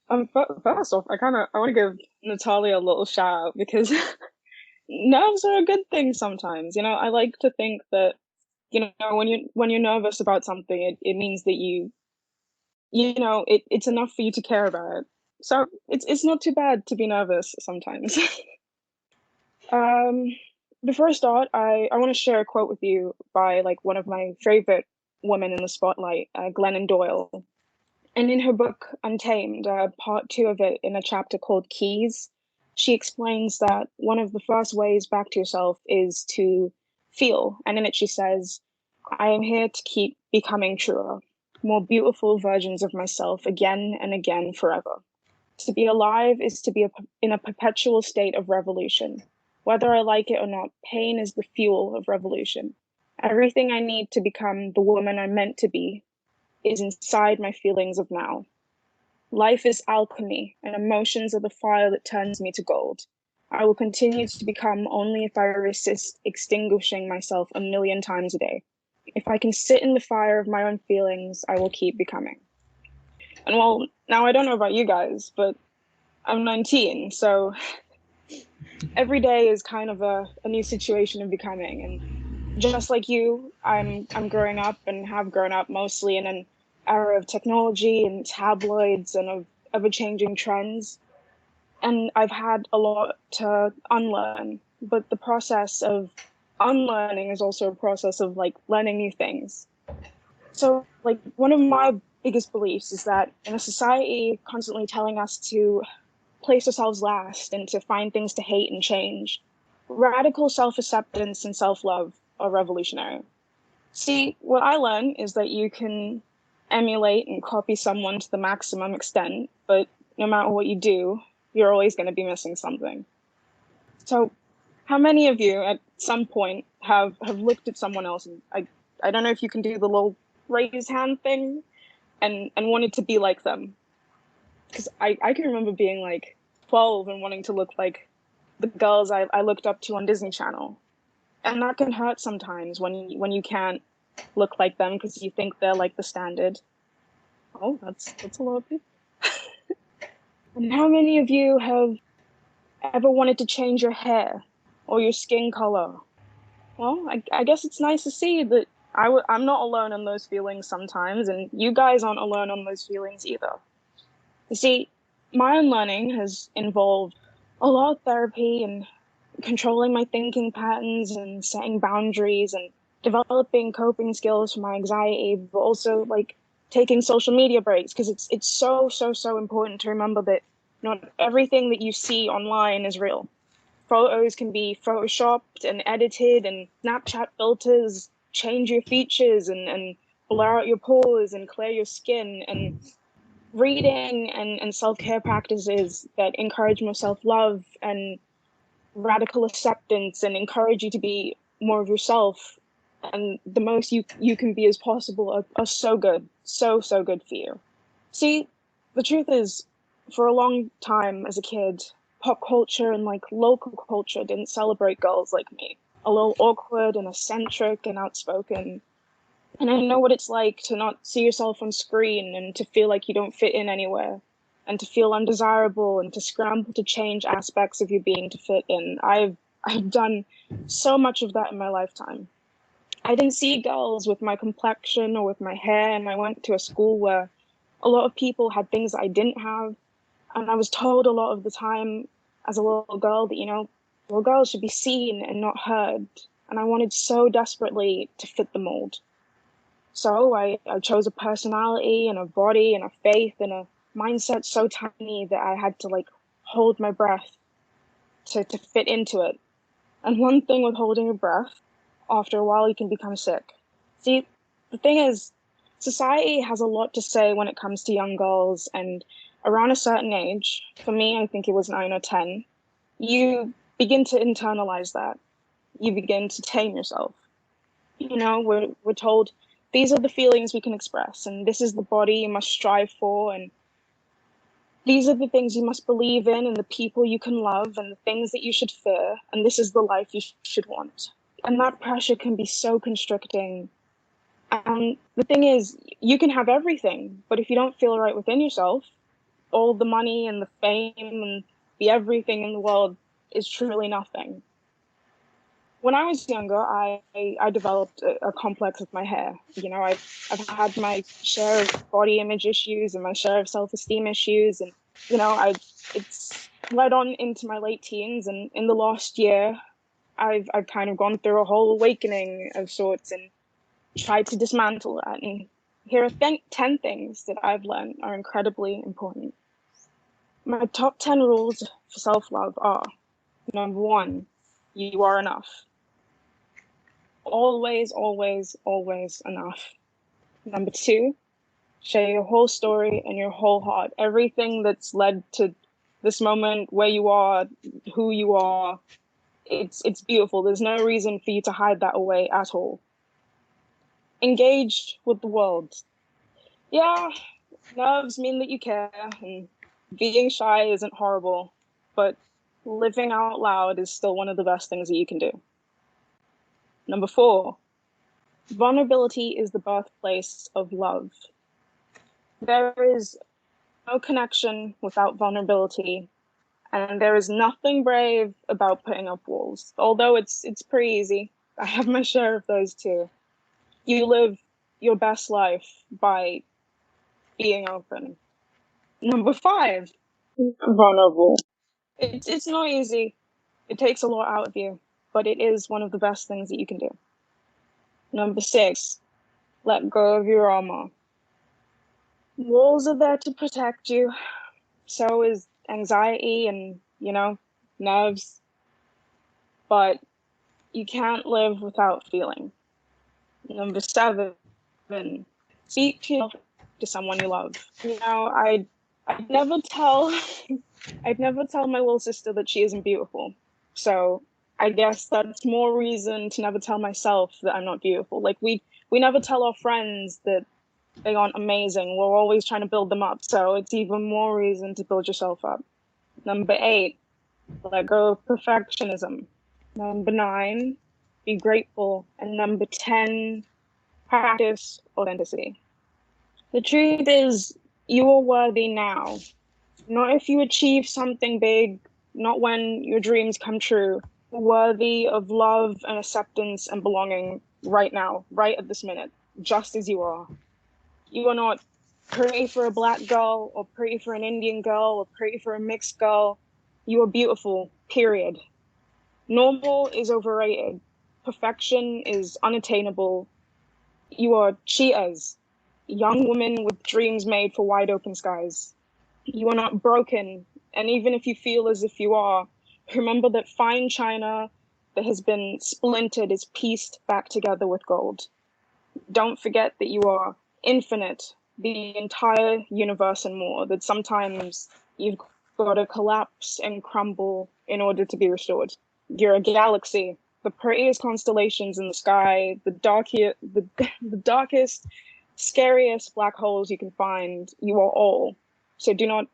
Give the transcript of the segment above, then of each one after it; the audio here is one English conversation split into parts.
First off, I want to give Natalia a little shout out because nerves are a good thing sometimes. I like to think that, when you're nervous about something, it means that it's enough for you to care about it. So it's not too bad to be nervous sometimes. Um, Before I start, I want to share a quote with you by like one of my favorite women in the spotlight, Glennon Doyle. And in her book Untamed, part two of it, in a chapter called Keys, she explains that one of the first ways back to yourself is to feel. And in it, she says, I am here to keep becoming truer, more beautiful versions of myself again and again forever. To be alive is to be in a perpetual state of revolution. Whether I like it or not, pain is the fuel of revolution. Everything I need to become the woman I'm meant to be is inside my feelings of now. Life is alchemy, and emotions are the fire that turns me to gold. I will continue to become only if I resist extinguishing myself a million times a day. If I can sit in the fire of my own feelings, I will keep becoming. And well, now I don't know about you guys, but I'm 19, so every day is kind of a new situation of becoming. And just like you, I'm growing up and have grown up mostly in an era of technology and tabloids and of ever-changing trends. And I've had a lot to unlearn, but the process of unlearning is also a process of like learning new things. So, like, one of my biggest beliefs is that in a society constantly telling us to place ourselves last and to find things to hate and change, radical self acceptance and self love are revolutionary. See, what I learned is that you can emulate and copy someone to the maximum extent, but no matter what you do, you're always going to be missing something. So, how many of you at some point have looked at someone else and I don't know if you can do the little raise hand thing and wanted to be like them? Because I can remember being like 12 and wanting to look like the girls I looked up to on Disney Channel. And that can hurt sometimes when you can't look like them because you think they're like the standard. Oh, that's a lot of people. And how many of you have ever wanted to change your hair or your skin color? Well, I guess it's nice to see that I'm not alone in those feelings sometimes, and you guys aren't alone on those feelings either. You see, my unlearning has involved a lot of therapy and controlling my thinking patterns and setting boundaries and developing coping skills for my anxiety, but also like taking social media breaks because it's so important to remember that not everything that you see online is real. Photos can be photoshopped and edited, and Snapchat filters change your features and blur out your pores and clear your skin. And reading and self-care practices that encourage more self-love and radical acceptance and encourage you to be more of yourself and the most you can be as possible are so good, so good for you. See, the truth is, for a long time as a kid, pop culture and like local culture didn't celebrate girls like me. A little awkward and eccentric and outspoken. And I know what it's like to not see yourself on screen and to feel like you don't fit in anywhere and to feel undesirable and to scramble to change aspects of your being to fit in. I've done so much of that in my lifetime. I didn't see girls with my complexion or with my hair, and I went to a school where a lot of people had things I didn't have. And I was told a lot of the time as a little girl that, little girls should be seen and not heard. And I wanted so desperately to fit the mold. So I chose a personality and a body and a faith and a mindset so tiny that I had to like hold my breath to fit into it. And one thing with holding your breath, after a while you can become sick. See, the thing is, society has a lot to say when it comes to young girls, and around a certain age, for me, I think it was 9 or 10, you begin to internalize that. You begin to tame yourself. We're told these are the feelings we can express, and this is the body you must strive for, and these are the things you must believe in, and the people you can love, and the things that you should fear, and this is the life you should want. And that pressure can be so constricting. And the thing is, you can have everything, but if you don't feel right within yourself, all the money and the fame and the everything in the world is truly nothing. When I was younger, I developed a complex with my hair. I've had my share of body image issues and my share of self-esteem issues, and it's led on into my late teens. And in the last year, I've kind of gone through a whole awakening of sorts and tried to dismantle that. And here are 10 things that I've learned are incredibly important. My top 10 rules for self-love are: number one, you are enough. Always, always, always enough. Number two, share your whole story and your whole heart. Everything that's led to this moment, where you are, who you are, it's beautiful. There's no reason for you to hide that away at all. Engage with the world. Yeah, nerves mean that you care, and being shy isn't horrible, but living out loud is still one of the best things that you can do. Number four, vulnerability is the birthplace of love. There is no connection without vulnerability, and there is nothing brave about putting up walls. Although it's pretty easy. I have my share of those too. You live your best life by being open. Number five, vulnerable. It's not easy. It takes a lot out of you, but it is one of the best things that you can do. Number six, let go of your armor. Walls are there to protect you. So is anxiety and, nerves. But you can't live without feeling. Number seven, speak to someone you love. I'd never tell I'd never tell my little sister that she isn't beautiful. So I guess that's more reason to never tell myself that I'm not beautiful. Like we never tell our friends that they aren't amazing. We're always trying to build them up. So it's even more reason to build yourself up. Number eight, let go of perfectionism. Number nine, be grateful. And number 10, practice authenticity. The truth is, you are worthy now. Not if you achieve something big, not when your dreams come true. You're worthy of love and acceptance and belonging right now, right at this minute, just as you are. You are not pretty for a black girl or pretty for an Indian girl or pretty for a mixed girl. You are beautiful, period. Normal is overrated. Perfection is unattainable. You are cheetahs, young women with dreams made for wide open skies. You are not broken, and even if you feel as if you are, remember that fine china that has been splintered is pieced back together with gold. Don't forget that you are infinite, the entire universe and more, that sometimes you've got to collapse and crumble in order to be restored. You're a galaxy, the prettiest constellations in the sky, the darkest, scariest black holes you can find. You are all. So do not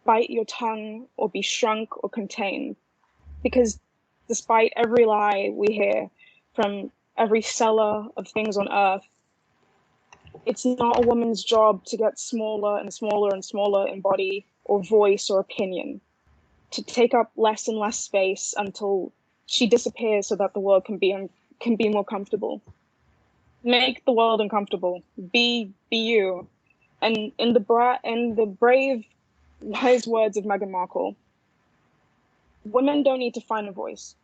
bite your tongue or be shrunk or contained, because despite every lie we hear from every seller of things on earth, it's not a woman's job to get smaller and smaller and smaller in body or voice or opinion, to take up less and less space until she disappears so that the world can be more comfortable. Make the world uncomfortable. Be you. And in the brave, wise words of Meghan Markle, women don't need to find a voice.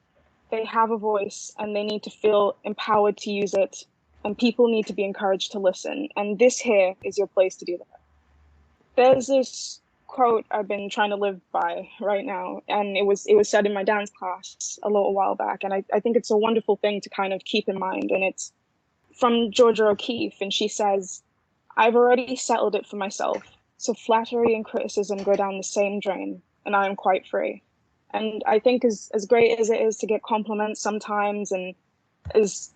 They have a voice and they need to feel empowered to use it. And people need to be encouraged to listen. And this here is your place to do that. There's this quote I've been trying to live by right now, and it was said in my dance class a little while back, and I think it's a wonderful thing to kind of keep in mind. And it's from Georgia O'Keeffe, and she says, "I've already settled it for myself, so flattery and criticism go down the same drain, and I am quite free." And I think as great as it is to get compliments sometimes, and as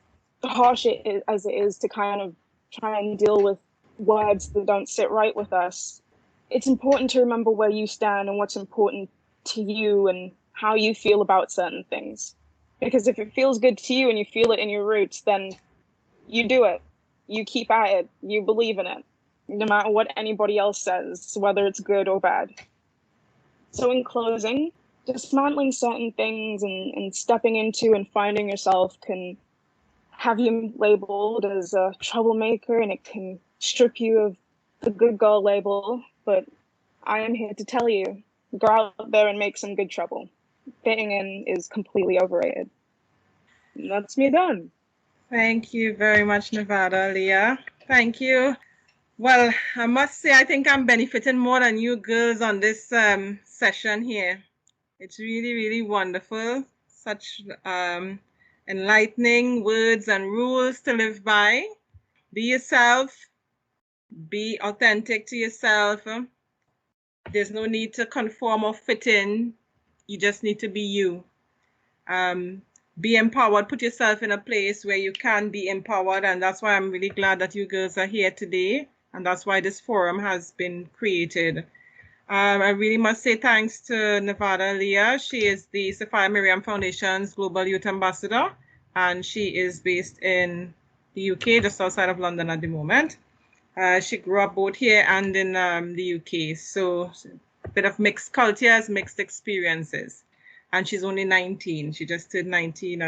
harsh as it is to kind of try and deal with words that don't sit right with us, it's important to remember where you stand and what's important to you and how you feel about certain things. Because if it feels good to you and you feel it in your roots, then you do it. You keep at it. You believe in it. no matter what anybody else says, whether it's good or bad. So, in closing, dismantling certain things and stepping into and finding yourself can have you labeled as a troublemaker, and it can strip you of the good girl label. But I am here to tell you, go out there and make some good trouble. Fitting in is completely overrated. And that's me done. Thank you very much, Nevada, Aaliyah. Thank you. Well, I must say, I think I'm benefiting more than you girls on this session here. It's really, really wonderful. Such enlightening words and rules to live by. Be yourself. Be authentic to yourself. There's no need to conform or fit in. You just need to be you. Be empowered. Put yourself in a place where you can be empowered. And that's why I'm really glad that you girls are here today. And that's why this forum has been created. I really must say thanks to Nevada Aaliyah. She is the Sophia Miriam Foundation's Global Youth Ambassador, and she is based in the UK, just outside of London at the moment. She grew up both here and in the UK, so a bit of mixed cultures, mixed experiences. And she's only 19. She just turned 19